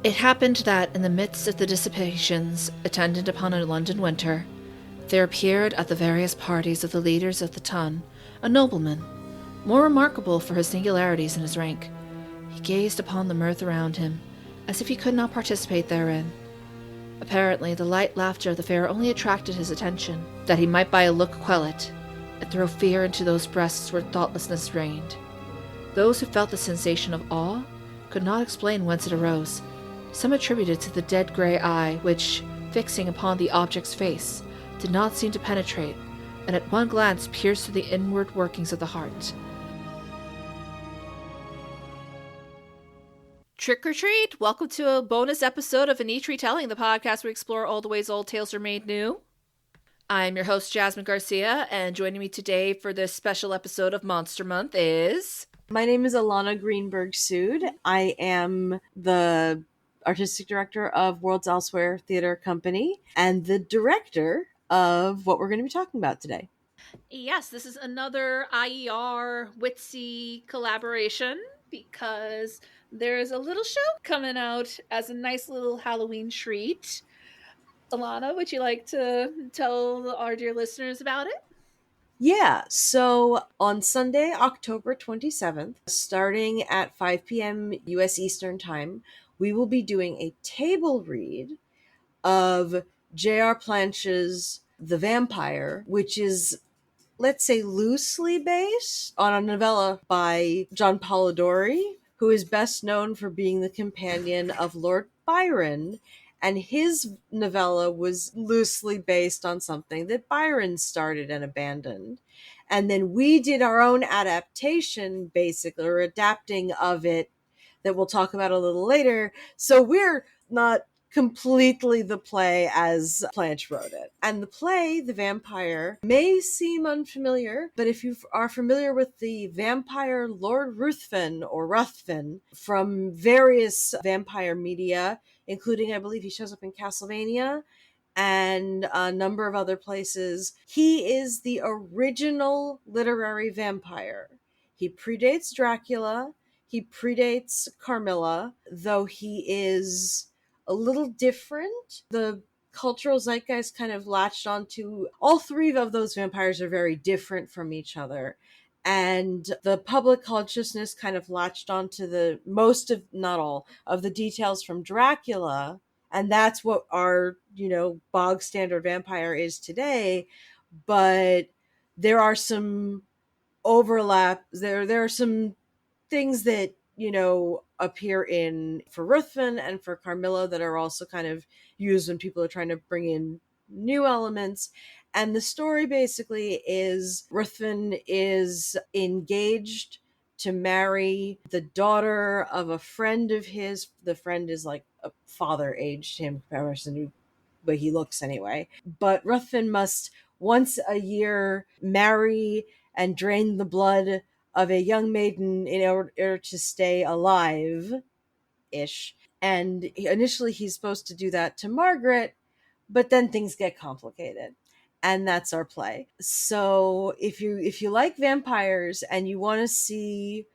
It happened that in the midst of the dissipations attendant upon a London winter, there appeared at the various parties of the leaders of the ton a nobleman, more remarkable for his singularities and his rank. He gazed upon the mirth around him, as if he could not participate therein. Apparently, the light laughter of the fair only attracted his attention, that he might by a look quell it, and throw fear into those breasts where thoughtlessness reigned. Those who felt the sensation of awe could not explain whence it arose. Some attributed to the dead grey eye, which, fixing upon the object's face, did not seem to penetrate, and at one glance pierced through the inward workings of the heart. Trick or treat! Welcome to a bonus episode of A Niche Retelling, the podcast where we explore all the ways old tales are made new. I'm your host, Jasmine Garcia, and joining me today for this special episode of Monster Month is... My name is Ilana Greenberg-Sud. I am the artistic director of Worlds Elsewhere Theater Company and the director of what we're going to be talking about today. Yes, this is another IER WETC collaboration because there's a little show coming out as a nice little Halloween treat. Ilana, would you like to tell our dear listeners about it? Yeah, so on Sunday, October 27th, starting at 5 p.m. U.S. Eastern Time, we will be doing a table read of JR Planche's The Vampyre, which is, let's say, loosely based on a novella by John Polidori, who is best known for being the companion of Lord Byron. And his novella was loosely based on something that Byron started and abandoned. And then we did our own adaptation, basically, or adapting of it, that we'll talk about a little later. So we're not completely the play as Planche wrote it. And the play, The Vampyre, may seem unfamiliar, but if you are familiar with the vampire Lord Ruthven or Ruthven from various vampire media, including, I believe he shows up in Castlevania and a number of other places, he is the original literary vampire. He predates Dracula. He predates Carmilla, though he is a little different. The cultural zeitgeist kind of latched onto all three of those vampires are very different from each other. And the public consciousness kind of latched onto the most of, not all, of the details from Dracula. And that's what our, bog standard vampire is today. But there are some overlap. There are some things that appear in for Ruthven and for Carmilla that are also kind of used when people are trying to bring in new elements. And the story basically is Ruthven is engaged to marry the daughter of a friend of his. The friend is like a father aged him, the way he looks anyway. But Ruthven must once a year marry and drain the blood of a young maiden in order to stay alive-ish. And initially he's supposed to do that to Margaret, but then things get complicated. And that's our play. So if you like vampires and you want to see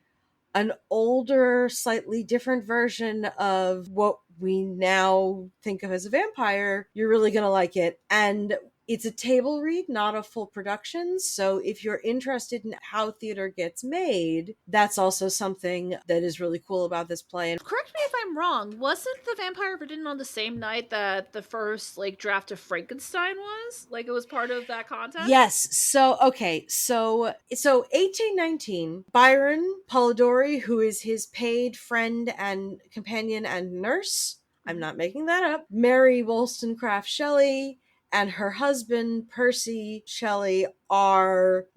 an older, slightly different version of what we now think of as a vampire, you're really going to like it. And it's a table read, not a full production. So if you're interested in how theater gets made, that's also something that is really cool about this play. And correct me if I'm wrong, wasn't The Vampire written on the same night that the first draft of Frankenstein was? It was part of that contest? Yes. So 1819, Byron Polidori, who is his paid friend and companion and nurse, I'm not making that up, Mary Wollstonecraft Shelley, and her husband, Percy Shelley, are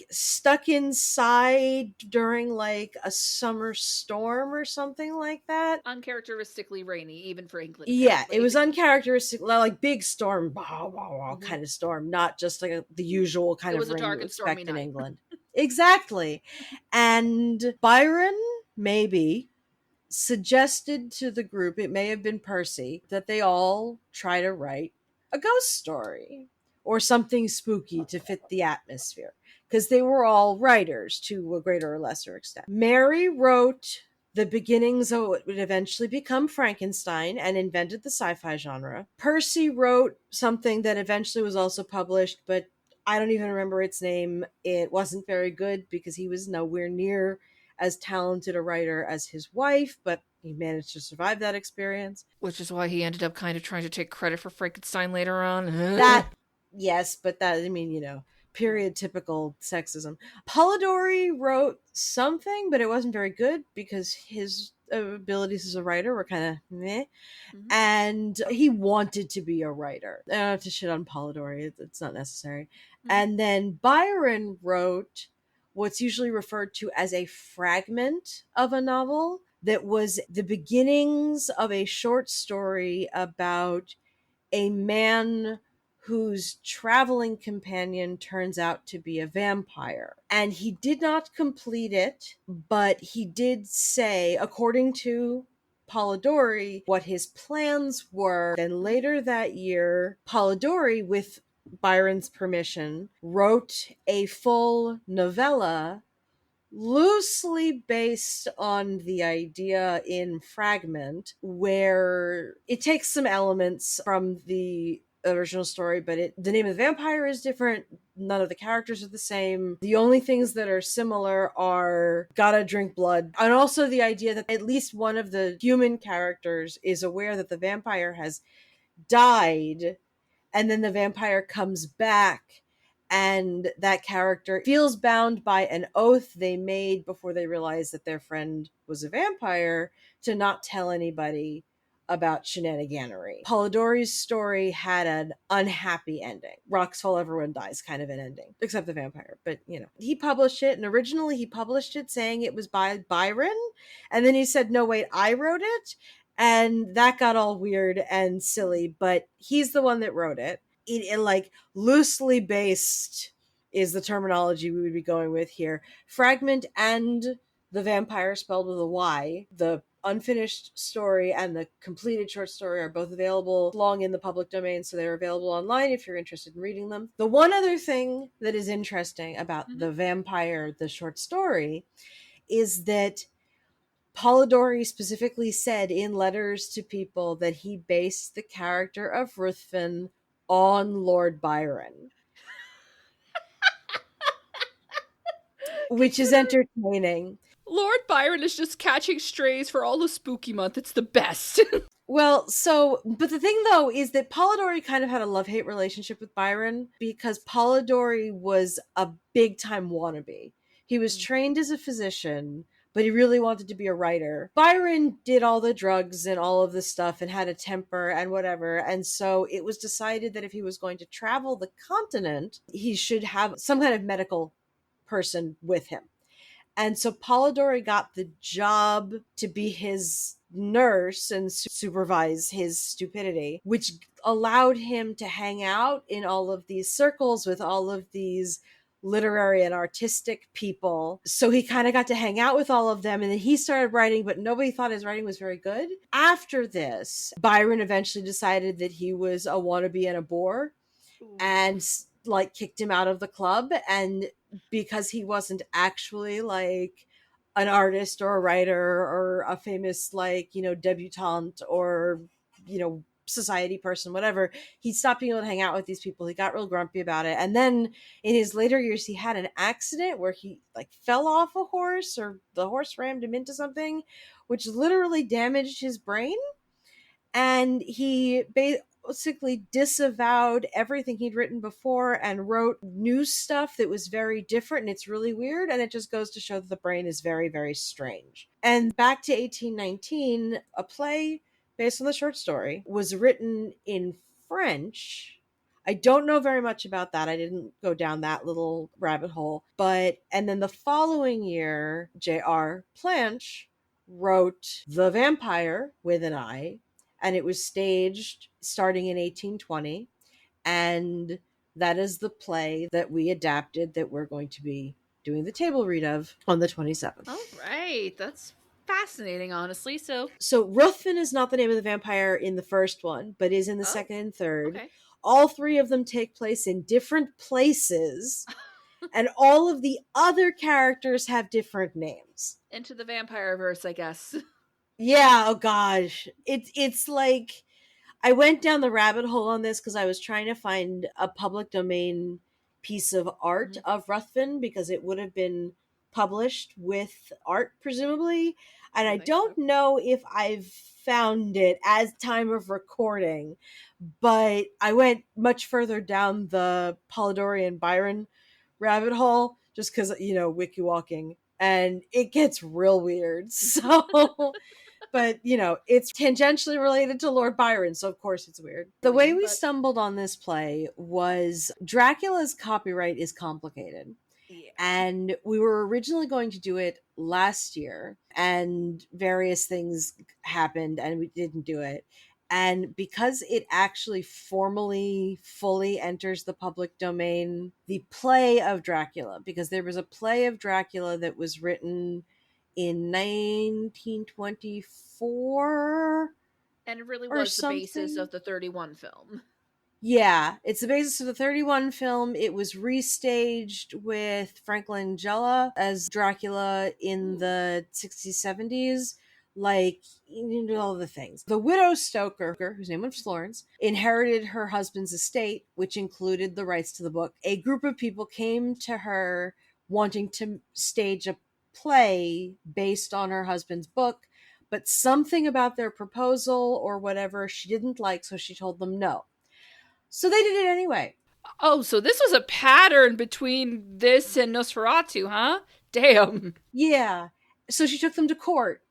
stuck inside during a summer storm or something like that. Uncharacteristically rainy, even for England. Yeah, apparently. It was uncharacteristic, big storm, kind of storm, not just the usual kind of rain you expect in England. Exactly. And Byron, maybe, suggested to the group, it may have been Percy, that they all try to write a ghost story or something spooky to fit the atmosphere, because they were all writers to a greater or lesser extent. Mary wrote the beginnings of what would eventually become Frankenstein and invented the sci-fi genre. Percy wrote something that eventually was also published, but I don't even remember its name. It wasn't very good because he was nowhere near as talented a writer as his wife, but he managed to survive that experience. Which is why he ended up kind of trying to take credit for Frankenstein later on. That, yes, but that, I mean, period typical sexism. Polidori wrote something, but it wasn't very good because his abilities as a writer were kind of meh. Mhm. And he wanted to be a writer. I don't have to shit on Polidori, it's not necessary. And then Byron wrote what's usually referred to as a fragment of a novel that was the beginnings of a short story about a man whose traveling companion turns out to be a vampire. And he did not complete it, but he did say, according to Polidori, what his plans were. Then later that year, Polidori, with Byron's permission, wrote a full novella loosely based on the idea in Fragment, where it takes some elements from the original story, but the name of the vampire is different. None of the characters are the same. The only things that are similar are gotta drink blood, and also the idea that at least one of the human characters is aware that the vampire has died, and then the vampire comes back, and that character feels bound by an oath they made before they realized that their friend was a vampire to not tell anybody about shenaniganery. Polidori's story had an unhappy ending. Rocks fall, everyone dies kind of an ending, except the vampire. But, he published it, and originally he published it saying it was by Byron, and then he said, no, wait, I wrote it, and that got all weird and silly, but he's the one that wrote it. It like loosely based is the terminology we would be going with here. Fragment and the Vampyre, spelled with a Y, the unfinished story and the completed short story, are both available long in the public domain, so they're available online if you're interested in reading them. The one other thing that is interesting about the Vampyre, the short story, is that Polidori specifically said in letters to people that he based the character of Ruthven on Lord Byron, which is entertaining. Lord Byron is just catching strays for all the spooky month. It's the best. Well, but the thing though is that Polidori kind of had a love-hate relationship with Byron because Polidori was a big-time wannabe. He was trained as a physician, but he really wanted to be a writer. Byron did all the drugs and all of the stuff and had a temper and whatever, and so it was decided that if he was going to travel the continent, he should have some kind of medical person with him. And so Polidori got the job to be his nurse and supervise his stupidity, which allowed him to hang out in all of these circles with all of these literary and artistic people. So he kind of got to hang out with all of them, and then he started writing, but nobody thought his writing was very good. After this, Byron eventually decided that he was a wannabe and a bore, and kicked him out of the club. And because he wasn't actually like an artist or a writer or a famous debutante or society person, whatever, he stopped being able to hang out with these people. He got real grumpy about it. And then in his later years, he had an accident where he fell off a horse, or the horse rammed him into something, which literally damaged his brain. And he basically disavowed everything he'd written before and wrote new stuff that was very different, and it's really weird, and it just goes to show that the brain is very, very strange. And back to 1819, a play based on the short story was written in French. I don't know very much about that. I didn't go down that little rabbit hole. And then the following year, JR Planche wrote The Vampyre with an I, and it was staged starting in 1820. And that is the play that we adapted that we're going to be doing the table read of on the 27th. All right. That's fascinating, honestly. So Ruthven is not the name of the vampire in the first one, but is in the second and third. Okay. All three of them take place in different places. And all of the other characters have different names. Into the vampire verse, I guess. Yeah, oh gosh. It's like I went down the rabbit hole on this because I was trying to find a public domain piece of art of Ruthven because it would have been published with art, presumably. And I don't know if I've found it as time of recording, but I went much further down the Polidori and Byron rabbit hole just because, wiki walking. And it gets real weird. So but it's tangentially related to Lord Byron, so of course it's weird. The way we stumbled on this play was Dracula's copyright is complicated. Yeah. And we were originally going to do it last year, and various things happened and we didn't do it. And because it actually fully enters the public domain, the play of Dracula, because there was a play of Dracula that was written in 1924, and it really or was the something. basis of the 31 film. Yeah, it's the basis of the 31 film. It was restaged with Frank Langella as Dracula in the 60s, 70s. Like, all the things. The widow Stoker, whose name was Florence, inherited her husband's estate, which included the rights to the book. A group of people came to her wanting to stage a play based on her husband's book, but something about their proposal or whatever she didn't like, so she told them no. So they did it anyway. Oh, so this was a pattern between this and Nosferatu, huh? Damn. Yeah. So she took them to court.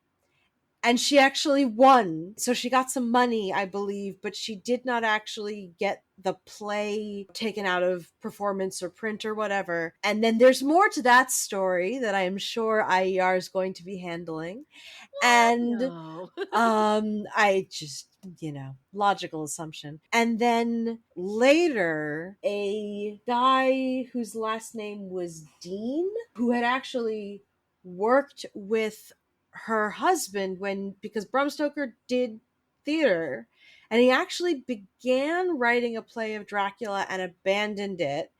And she actually won. So she got some money, I believe, but she did not actually get the play taken out of performance or print or whatever. And then there's more to that story that I am sure IER is going to be handling. What? And No. I just, logical assumption. And then later, a guy whose last name was Dean, who had actually worked with her husband because Bram Stoker did theater, and he actually began writing a play of Dracula and abandoned it,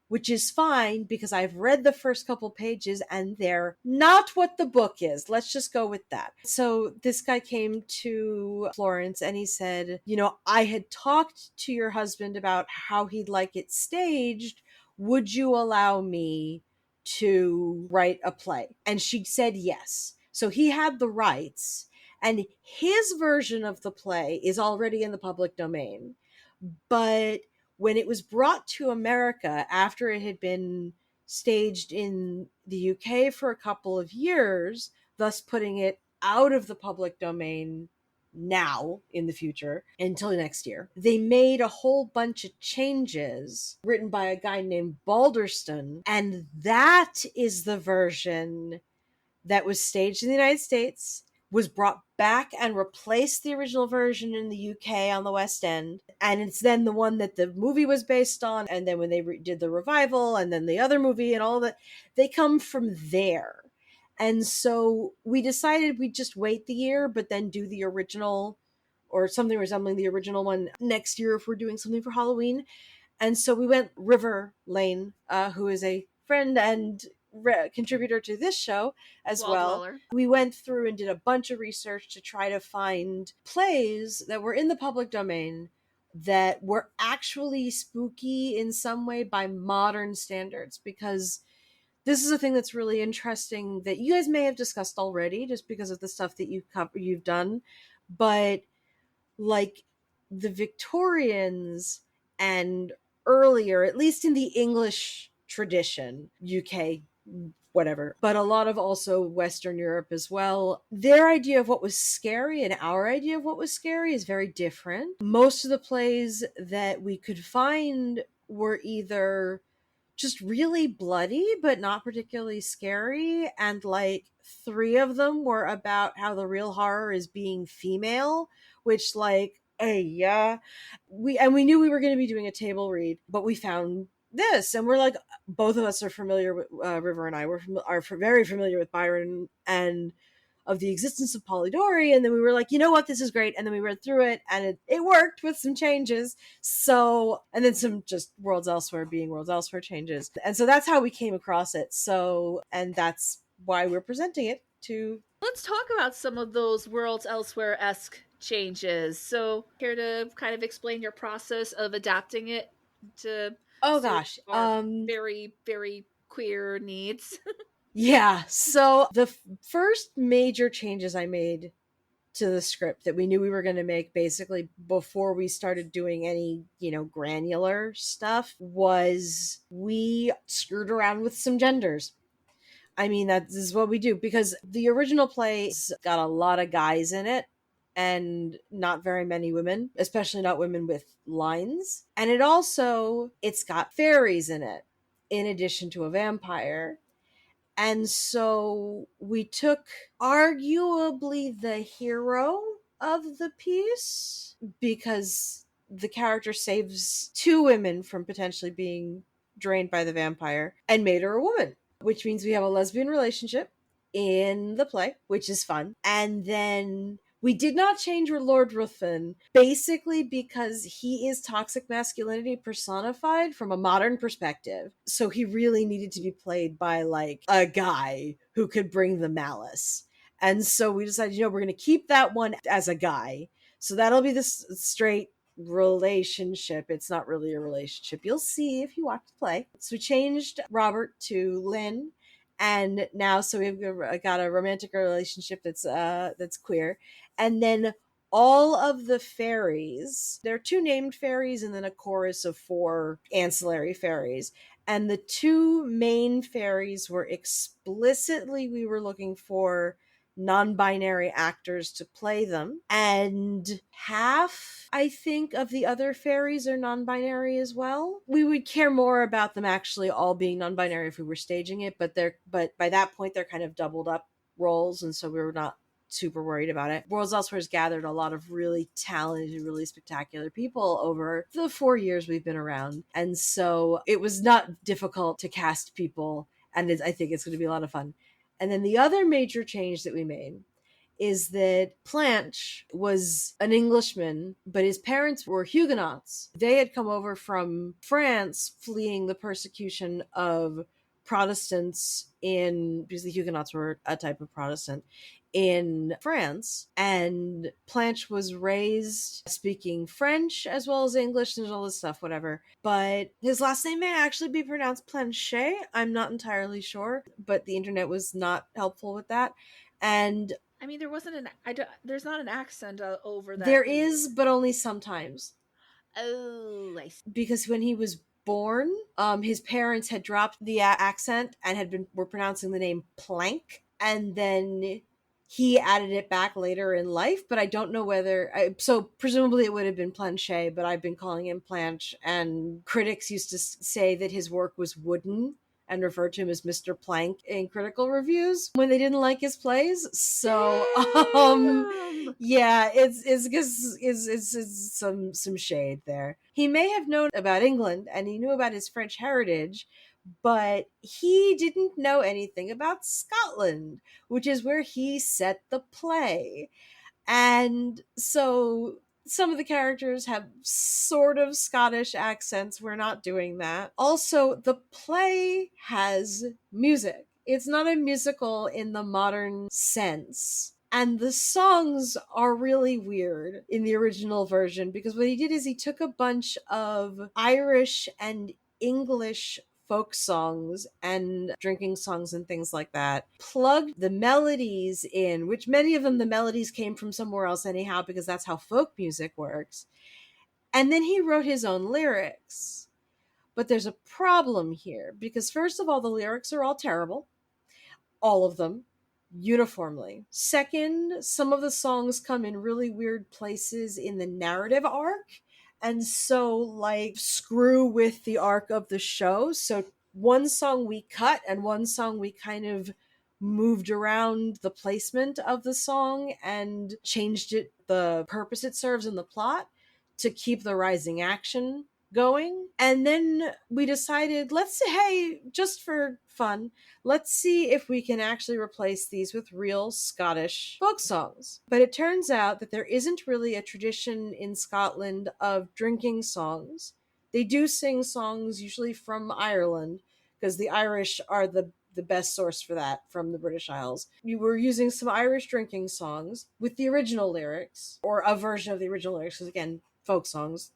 which is fine because I've read the first couple pages and they're not what the book is. Let's just go with that. So this guy came to Florence and he said, I had talked to your husband about how he'd like it staged. Would you allow me to write a play? And she said yes. So he had the rights, and his version of the play is already in the public domain. But when it was brought to America after it had been staged in the UK for a couple of years, thus putting it out of the public domain now in the future until next year, they made a whole bunch of changes written by a guy named Balderston, and that is the version that was staged in the United States, was brought back and replaced the original version in the UK on the West End. And it's then the one that the movie was based on. And then when they did the revival and then the other movie and all that, they come from there. And so we decided we'd just wait the year, but then do the original or something resembling the original one next year if we're doing something for Halloween. And so we went River Lane, who is a friend and contributor to this show as well. We went through and did a bunch of research to try to find plays that were in the public domain that were actually spooky in some way by modern standards, because this is a thing that's really interesting that you guys may have discussed already just because of the stuff that you've done, but like the Victorians and earlier, at least in the English tradition, UK, whatever, but a lot of also Western Europe as well, their idea of what was scary and our idea of what was scary is very different. Most of the plays that we could find were either just really bloody but not particularly scary, and like 3 of them were about how the real horror is being female, which yeah, we knew we were going to be doing a table read, but we found this and we're like, both of us are familiar with River and I are very familiar with Byron, and of the existence of Polidori, and then we were like, you know what, this is great, and then we read through it, and it worked with some changes. So, and then some just Worlds Elsewhere being Worlds Elsewhere changes, and so that's how we came across it. So, and that's why we're presenting it to. Let's talk about some of those Worlds Elsewhere-esque changes. So, care to kind of explain your process of adapting it to Oh suit gosh, our very, very queer needs? yeah. So the first major changes I made to the script that we knew we were going to make basically before we started doing any, granular stuff was we screwed around with some genders. I mean, that is what we do because the original play's got a lot of guys in it and not very many women, especially not women with lines. And it's got fairies in it in addition to a vampire. And so we took arguably the hero of the piece because the character saves two women from potentially being drained by the vampire and made her a woman, which means we have a lesbian relationship in the play, which is fun. And then we did not change Lord Ruthven, basically because he is toxic masculinity personified from a modern perspective. So he really needed to be played by like a guy who could bring the malice. And so we decided, we're going to keep that one as a guy. So that'll be this straight relationship. It's not really a relationship. You'll see if you watch the play. So we changed Robert to Lynn. And now, so we've got a romantic relationship that's queer, and then all of the fairies. There are two named fairies, and then a chorus of four ancillary fairies. And the two main fairies were explicitly we were looking for non-binary actors to play them, and half I think of the other fairies are non-binary as well. We would care more about them actually all being non-binary if we were staging it, but by that point they're kind of doubled up roles, and so we were not super worried about it. Worlds Elsewhere has gathered a lot of really talented, really spectacular people over the 4 years we've been around, and so it was not difficult to cast people, and I think it's going to be a lot of fun. And then the other major change that we made is that Planche was an Englishman, but his parents were Huguenots. They had come over from France fleeing the persecution of Protestants because the Huguenots were a type of Protestant in France. And Planche was raised speaking French as well as English and all this stuff, whatever. But his last name may actually be pronounced Planche. I'm not entirely sure, but the internet was not helpful with that. And I mean, there's not an accent over that. there is, but only sometimes. Oh, I see. Because when he was born, his parents had dropped the accent and were pronouncing the name Plank, and then he added it back later in life, but I don't know so presumably it would have been Planche, but I've been calling him Planche, and critics used to say that his work was wooden and referred to him as Mr. Plank in critical reviews when they didn't like his plays. So, yeah, it's some shade there. He may have known about England and he knew about his French heritage, but he didn't know anything about Scotland, which is where he set the play. And so some of the characters have sort of Scottish accents. We're not doing that. Also, the play has music. It's not a musical in the modern sense. And the songs are really weird in the original version because what he did is he took a bunch of Irish and English folk songs and drinking songs and things like that, plugged the melodies in, which many of them, the melodies came from somewhere else anyhow, because that's how folk music works. And then he wrote his own lyrics. But there's a problem here, because first of all, the lyrics are all terrible. All of them. Uniformly. Second, some of the songs come in really weird places in the narrative arc, and so like screw with the arc of the show. So one song we cut and one song we kind of moved around the placement of the song and changed the purpose it serves in the plot to keep the rising action going. And then we decided, hey, just for fun, let's see if we can actually replace these with real Scottish folk songs. But it turns out that there isn't really a tradition in Scotland of drinking songs. They do sing songs usually from Ireland, because the Irish are the best source for that from the British Isles. We were using some Irish drinking songs with the original lyrics, or a version of the original lyrics, because again, folk songs.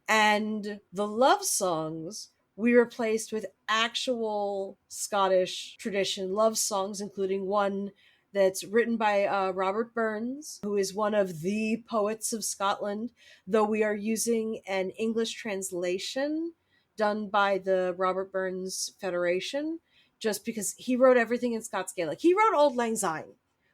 And the love songs we replaced with actual Scottish tradition love songs, including one that's written by Robert Burns, who is one of the poets of Scotland, though we are using an English translation done by the Robert Burns Federation, just because he wrote everything in Scots Gaelic. He wrote Auld Lang Syne,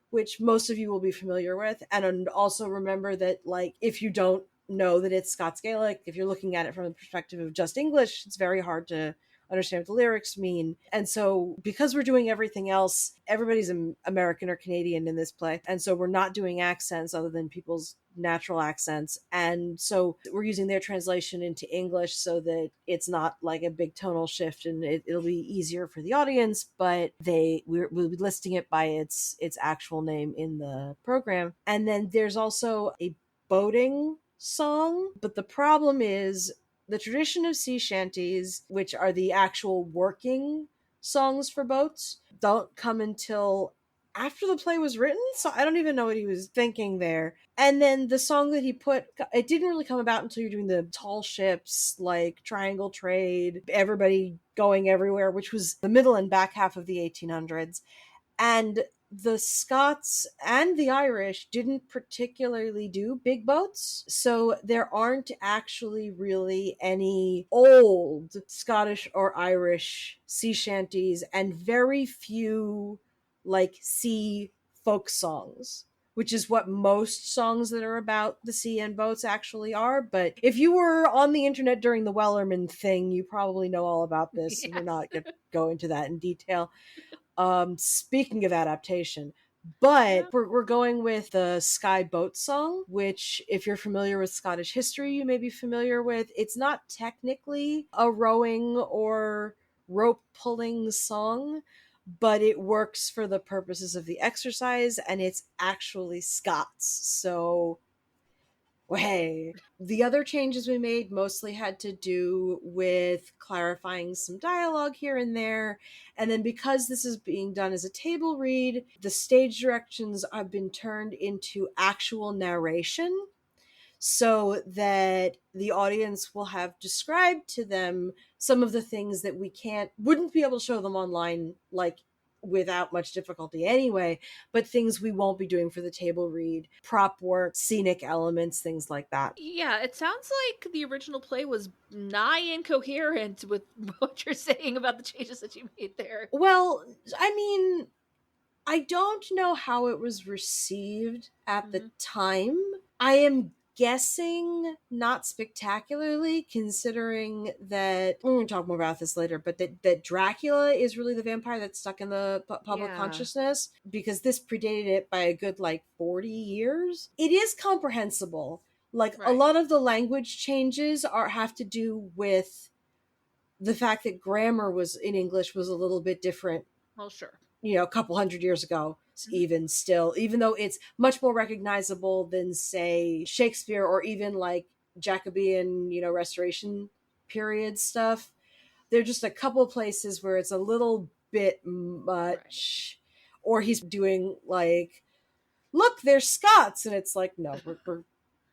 which most of you will be familiar with, and also remember that, like, if you don't know that it's Scots Gaelic, if you're looking at it from the perspective of just English, it's very hard to understand what the lyrics mean. And so because we're doing everything else, everybody's American or Canadian in this play, and so we're not doing accents other than people's natural accents, and so we're using their translation into English so that it's not like a big tonal shift, and it'll be easier for the audience, but we'll be listing it by its actual name in the program. And then there's also a boating song, but the problem is the tradition of sea shanties, which are the actual working songs for boats, don't come until after the play was written, so I don't even know what he was thinking there. And then the song that he put, it didn't really come about until you're doing the tall ships, like Triangle Trade, everybody going everywhere, which was the middle and back half of the 1800s. And the Scots and the Irish didn't particularly do big boats, so there aren't actually really any old Scottish or Irish sea shanties, and very few like sea folk songs, which is what most songs that are about the sea and boats actually are. But if you were on the internet during the Wellerman thing, you probably know all about this. Yes. We're not going to go into that in detail. Speaking of adaptation, but we're going with the Sky Boat Song, which, if you're familiar with Scottish history, you may be familiar with. It's not technically a rowing or rope pulling song, but it works for the purposes of the exercise, and it's actually Scots. So hey, the other changes we made mostly had to do with clarifying some dialogue here and there. And then because this is being done as a table read, the stage directions have been turned into actual narration, so that the audience will have described to them some of the things that wouldn't be able to show them online, like without much difficulty anyway, but things we won't be doing for the table read, prop work, scenic elements, things like that. Yeah, it sounds like the original play was nigh incoherent with what you're saying about the changes that you made there. Well, I mean, I don't know how it was received at the time. I am guessing not spectacularly, considering that we're going to talk more about this later, but that Dracula is really the vampire that's stuck in the public consciousness, because this predated it by a good 40 years. It is comprehensible. A lot of the language changes have to do with the fact that grammar was in English was a little bit different. Well, sure. A couple hundred years ago, even though it's much more recognizable than, say, Shakespeare, or even Jacobean, Restoration period stuff. There are just a couple of places where it's a little bit much, or he's doing look, they're Scots, and it's no, we're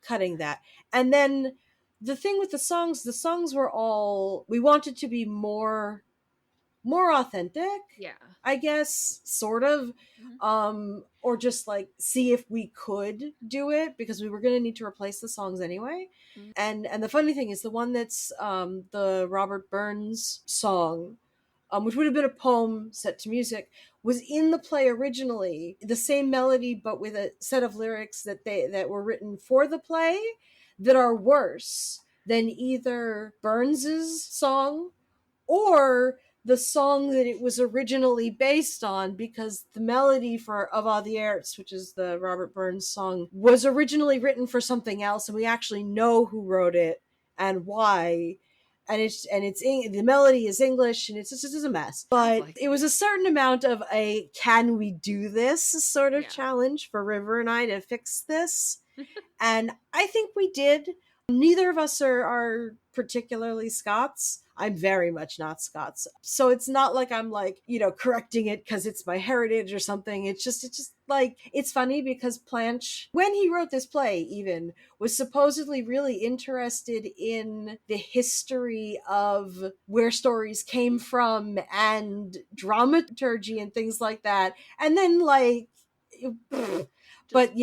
cutting that. And then the thing with the songs were all, we wanted to be more authentic, I guess, sort of, or just see if we could do it, because we were going to need to replace the songs anyway. And the funny thing is, the one that's the Robert Burns song, which would have been a poem set to music, was in the play originally, the same melody but with a set of lyrics that were written for the play that are worse than either Burns's song or the song that it was originally based on, because the melody for Ava the Erts, which is the Robert Burns song, was originally written for something else, and we actually know who wrote it and why. the melody is English, and it's just a mess. But like it was a certain amount of a can we do this sort of challenge for River and I to fix this. And I think we did. Neither of us are particularly Scots. I'm very much not Scots. So it's not like I'm like, correcting it because it's my heritage or something. It's just like, it's funny because Planche, when he wrote this play even, was supposedly really interested in the history of where stories came from and dramaturgy and things like that. And then like, but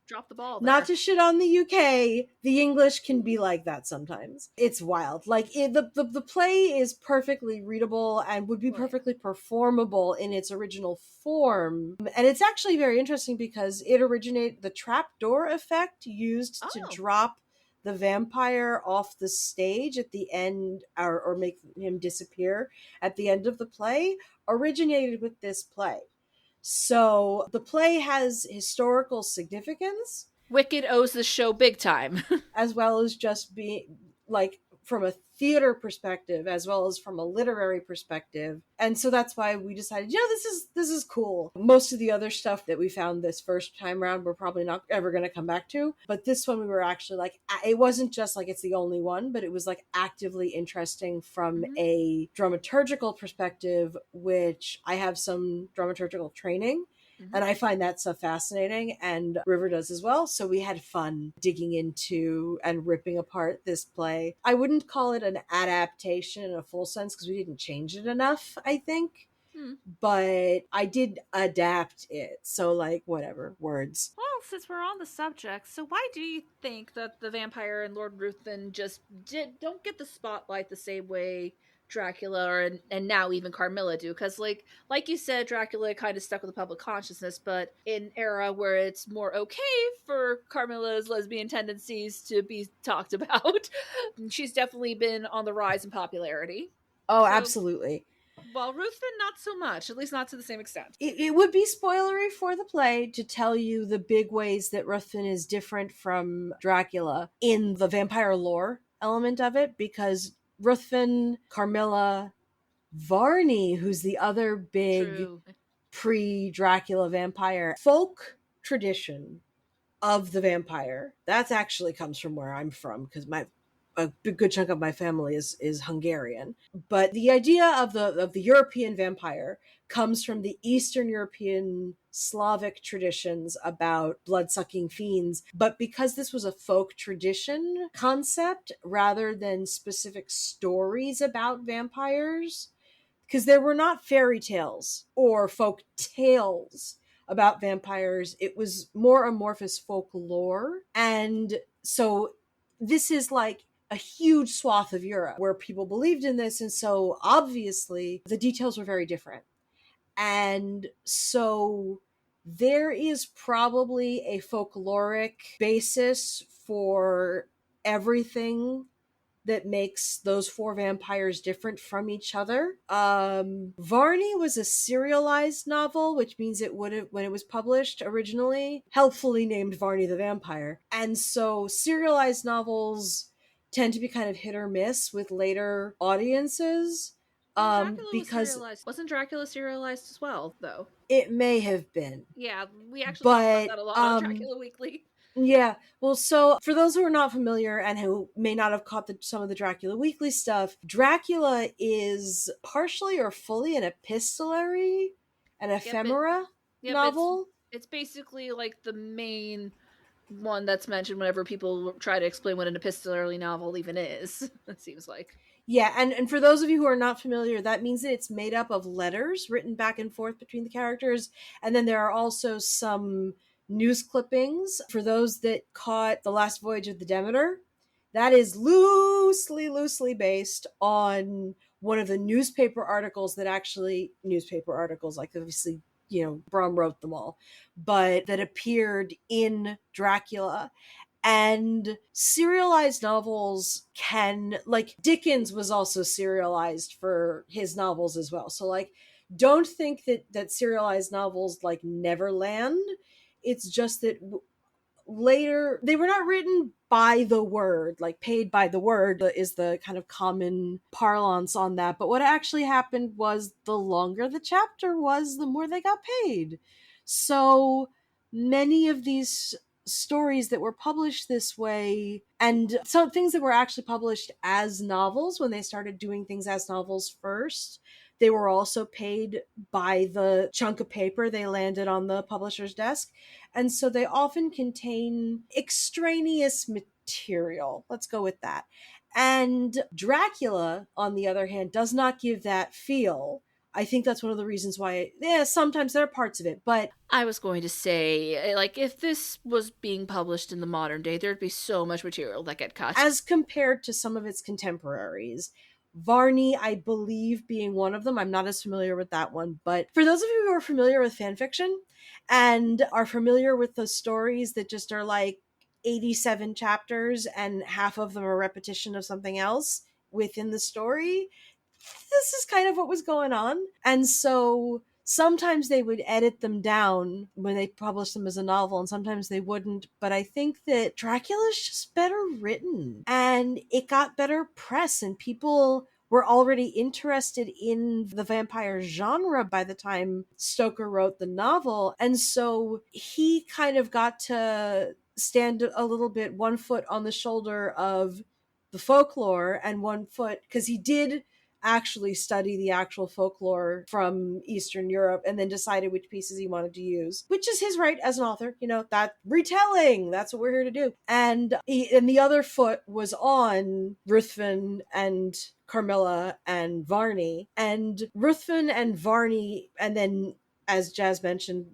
drop the ball there. Not to shit on the UK, the English can be like that sometimes. It's wild. Like the play is perfectly readable and would be perfectly performable in its original form. And it's actually very interesting because it originated the trapdoor effect used to drop the vampire off the stage at the end or make him disappear at the end of the play originated with this play. So the play has historical significance. Wicked owes the show big time. As well as just being like from a theater perspective as well as from a literary perspective. And so that's why we decided, this is cool. Most of the other stuff that we found this first time around we're probably not ever going to come back to, but this one we were actually like, it wasn't just like it's the only one, but it was like actively interesting from a dramaturgical perspective, which I have some dramaturgical training. And I find that stuff fascinating, and River does as well. So we had fun digging into and ripping apart this play. I wouldn't call it an adaptation in a full sense because we didn't change it enough, I think. But I did adapt it. So like, whatever, words. Well, since we're on the subject, so why do you think that the Vampyre and Lord Ruthven just don't get the spotlight the same way Dracula and now even Carmilla do? Because like you said, Dracula kind of stuck with the public consciousness, but in an era where it's more okay for Carmilla's lesbian tendencies to be talked about, she's definitely been on the rise in popularity. Oh, so, absolutely. Well, Ruthven, not so much, at least not to the same extent. It would be spoilery for the play to tell you the big ways that Ruthven is different from Dracula in the vampire lore element of it, because Ruthven, Carmilla, Varney, who's the other big pre-Dracula vampire, folk tradition of the vampire. That actually comes from where I'm from, because a good chunk of my family is Hungarian. But the idea of the European vampire comes from the Eastern European Slavic traditions about blood-sucking fiends. But because this was a folk tradition concept rather than specific stories about vampires, because there were not fairy tales or folk tales about vampires, it was more amorphous folklore. And so this is like a huge swath of Europe where people believed in this. And so obviously the details were very different. And so there is probably a folkloric basis for everything that makes those four vampires different from each other. Varney was a serialized novel, which means it would have, when it was published originally, helpfully named Varney the Vampire. And so serialized novels tend to be kind of hit or miss with later audiences. Because wasn't Dracula serialized as well, though? It may have been. Yeah, we actually talk about that a lot on Dracula Weekly. Yeah, well, so for those who are not familiar and who may not have caught some of the Dracula Weekly stuff, Dracula is partially or fully an epistolary, an ephemera novel. It's basically like the main one that's mentioned whenever people try to explain what an epistolary novel even is, it seems like. Yeah, and for those of you who are not familiar, that means that it's made up of letters written back and forth between the characters, and then there are also some news clippings. For those that caught The Last Voyage of the Demeter, that is loosely based on one of the newspaper articles, like obviously, Bram wrote them all, but that appeared in Dracula. And serialized novels like Dickens was also serialized for his novels as well. So like, don't think that serialized novels like never land. It's just that later, they were not written by the word, like paid by the word is the kind of common parlance on that. But what actually happened was the longer the chapter was, the more they got paid. So many of these stories that were published this way, and some things that were actually published as novels when they started doing things as novels first, they were also paid by the chunk of paper they landed on the publisher's desk. And so they often contain extraneous material. Let's go with that. And Dracula, on the other hand, does not give that feel. I think that's one of the reasons why, sometimes there are parts of it, but I was going to say, like, if this was being published in the modern day, there'd be so much material that get cut. as compared to some of its contemporaries, Varney, I believe, being one of them. I'm not as familiar with that one, but for those of you who are familiar with fanfiction and are familiar with the stories that just are like 87 chapters and half of them are repetition of something else within the story, this is kind of what was going on. And so sometimes they would edit them down when they published them as a novel, and sometimes they wouldn't. But I think that Dracula is just better written and it got better press, and people were already interested in the vampire genre by the time Stoker wrote the novel. And so he kind of got to stand a little bit one foot on the shoulder of the folklore and one foot, because he did actually study the actual folklore from Eastern Europe and then decided which pieces he wanted to use, which is his right as an author. That retelling, that's what we're here to do. And the other foot was on Ruthven and Carmilla and Varney. And Ruthven and Varney, and then, as Jazz mentioned,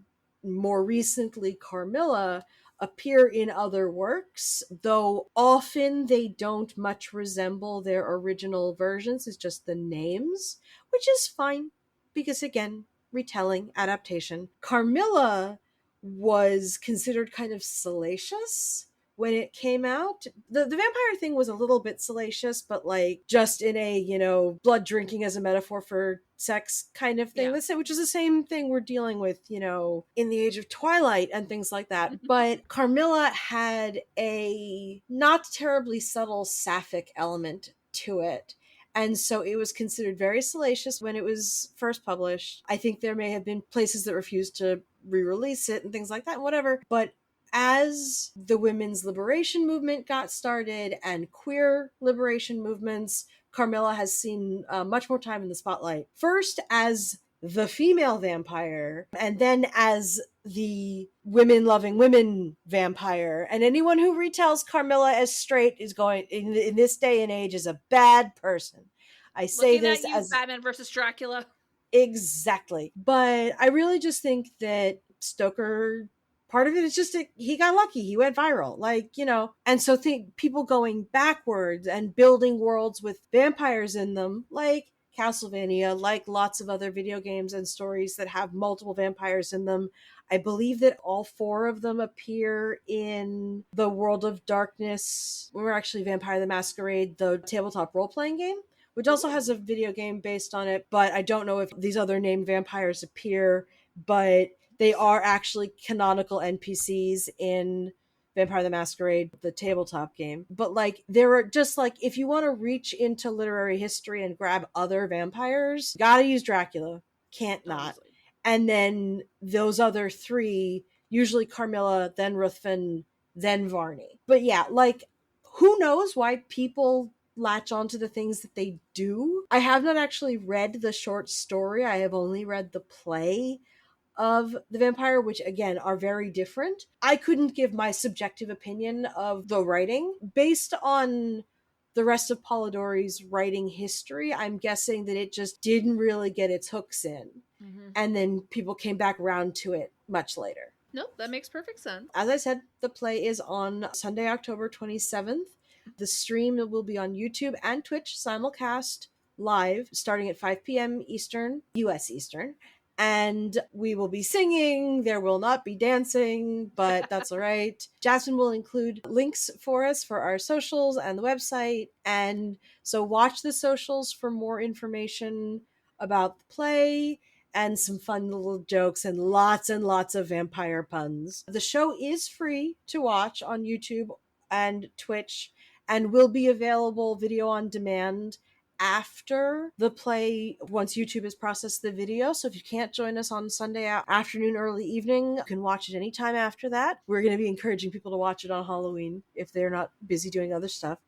more recently, Carmilla, appear in other works, though often they don't much resemble their original versions. It's just the names, which is fine because, again, retelling, adaptation. Carmilla was considered kind of salacious when it came out. The vampire thing was a little bit salacious, but like just in a, blood drinking as a metaphor for sex kind of thing. Yeah. Which is the same thing we're dealing with, in the Age of Twilight and things like that. But Carmilla had a not terribly subtle sapphic element to it. And so it was considered very salacious when it was first published. I think there may have been places that refused to re-release it and things like that, whatever. But as the women's liberation movement got started and queer liberation movements, Carmilla has seen much more time in the spotlight. First as the female vampire, and then as the women-loving women vampire. And anyone who retells Carmilla as straight is going, in this day and age, is a bad person. I say Looking this at you, as Batman versus Dracula. Exactly. But I really just think that Stoker, part of it is just that he got lucky. He went viral. And so think people going backwards and building worlds with vampires in them, like Castlevania, like lots of other video games and stories that have multiple vampires in them. I believe that all four of them appear in the World of Darkness. We're actually Vampire the Masquerade, the tabletop role-playing game, which also has a video game based on it, but I don't know if these other named vampires appear, but they are actually canonical NPCs in Vampire the Masquerade, the tabletop game. But there are just if you want to reach into literary history and grab other vampires, gotta use Dracula. Can't not. Obviously. And then those other three, usually Carmilla, then Ruthven, then Varney. But yeah, who knows why people latch onto the things that they do. I have not actually read the short story. I have only read the play of the Vampire, which again are very different. I couldn't give my subjective opinion of the writing based on the rest of Polidori's writing history. I'm guessing that it just didn't really get its hooks in. Mm-hmm. And then people came back around to it much later. Nope, that makes perfect sense. As I said, the play is on Sunday, October 27th. The stream will be on YouTube and Twitch simulcast live starting at 5 p.m. Eastern, US Eastern. And we will be singing. There will not be dancing, but that's all right. Jasmine will include links for us for our socials and the website. And so watch the socials for more information about the play and some fun little jokes and lots of vampire puns. The show is free to watch on YouTube and Twitch and will be available video on demand after the play once YouTube has processed the video. So if you can't join us on Sunday afternoon, early evening, you can watch it anytime after that. We're going to be encouraging people to watch it on Halloween if they're not busy doing other stuff.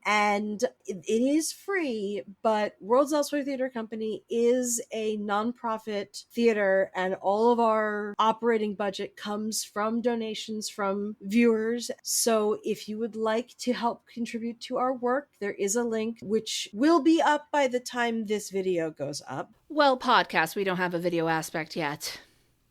And it is free, but Worlds Elsewhere Theater Company is a nonprofit theater, and all of our operating budget comes from donations from viewers. So if you would like to help contribute to our work, there is a link which will be up by the time this video goes up. Well, podcast, we don't have a video aspect yet.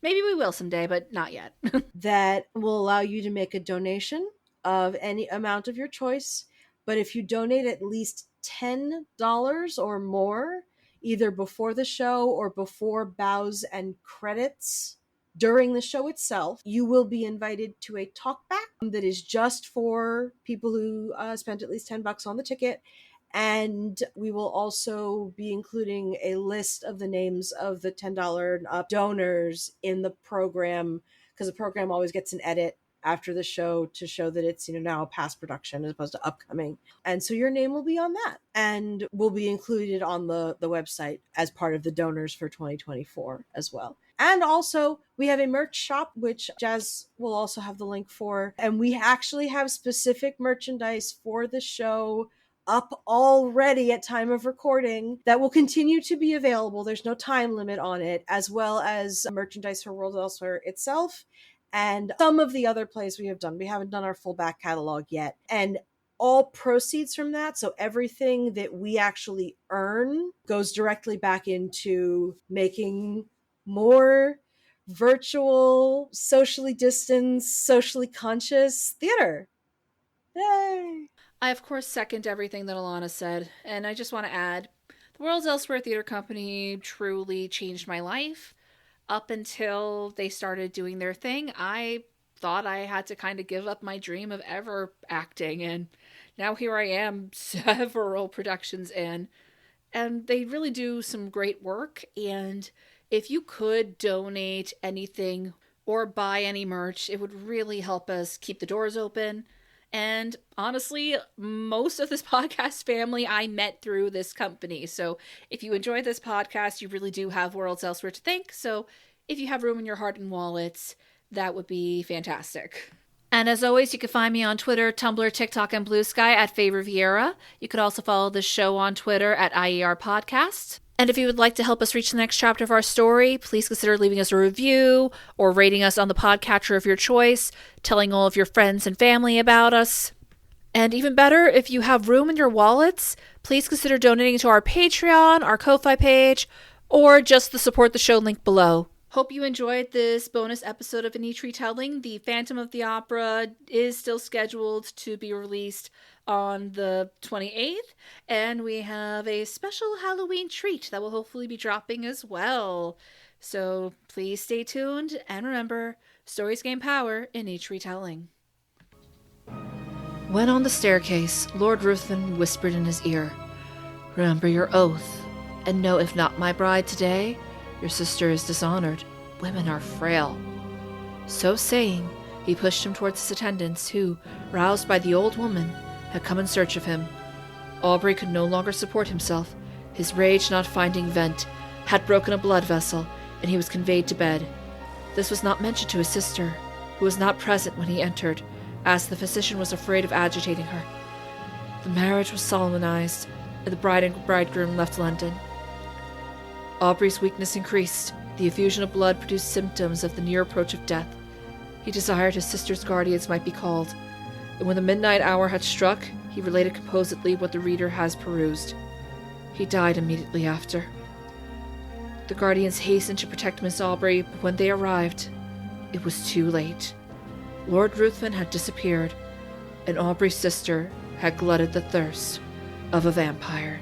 Maybe we will someday, but not yet. That will allow you to make a donation of any amount of your choice. But if you donate at least $10 or more, either before the show or before bows and credits during the show itself, you will be invited to a talkback that is just for people who spent at least $10 on the ticket. And we will also be including a list of the names of the $10 and up donors in the program, because the program always gets an edit after the show to show that it's now a past production as opposed to upcoming. And so your name will be on that and will be included on the website as part of the donors for 2024 as well. And also we have a merch shop, which Jazz will also have the link for. And we actually have specific merchandise for the show up already at time of recording that will continue to be available. There's no time limit on it, as well as merchandise for Worlds Elsewhere itself and some of the other plays we have done. We haven't done our full back catalog yet. And all proceeds from that, so everything that we actually earn, goes directly back into making more virtual, socially distanced, socially conscious theater. Yay! I, of course, second everything that Ilana said, and I just want to add, the Worlds Elsewhere Theater Company truly changed my life. Up until they started doing their thing, I thought I had to kind of give up my dream of ever acting, and now here I am, several productions in, and they really do some great work. And if you could donate anything or buy any merch, it would really help us keep the doors open. And honestly, most of this podcast family I met through this company. So if you enjoy this podcast, you really do have Worlds Elsewhere to thank. So if you have room in your heart and wallets, that would be fantastic. And as always, you can find me on Twitter, Tumblr, TikTok, and Blue Sky at Vampyre. You could also follow the show on Twitter at IER Podcast. And if you would like to help us reach the next chapter of our story, please consider leaving us a review or rating us on the podcatcher of your choice, telling all of your friends and family about us. And even better, if you have room in your wallets, please consider donating to our Patreon, our Ko-Fi page, or just the support the show link below. Hope you enjoyed this bonus episode of A Niche Retelling. The Phantom of the Opera is still scheduled to be released on the 28th, and we have a special Halloween treat that will hopefully be dropping as well. So please stay tuned, and remember, stories gain power in each retelling. When on the staircase, Lord Ruthven whispered in his ear, "Remember your oath, and know if not my bride today, your sister is dishonored. Women are frail." So saying, he pushed him towards his attendants who, roused by the old woman, had come in search of him. Aubrey could no longer support himself. His rage, not finding vent, had broken a blood vessel, and he was conveyed to bed. This was not mentioned to his sister, who was not present when he entered, as the physician was afraid of agitating her. The marriage was solemnized, and the bride and bridegroom left London. Aubrey's weakness increased. The effusion of blood produced symptoms of the near approach of death. He desired his sister's guardians might be called, and when the midnight hour had struck, he related composedly what the reader has perused. He died immediately after. The guardians hastened to protect Miss Aubrey, but when they arrived, it was too late. Lord Ruthven had disappeared, and Aubrey's sister had glutted the thirst of a vampire.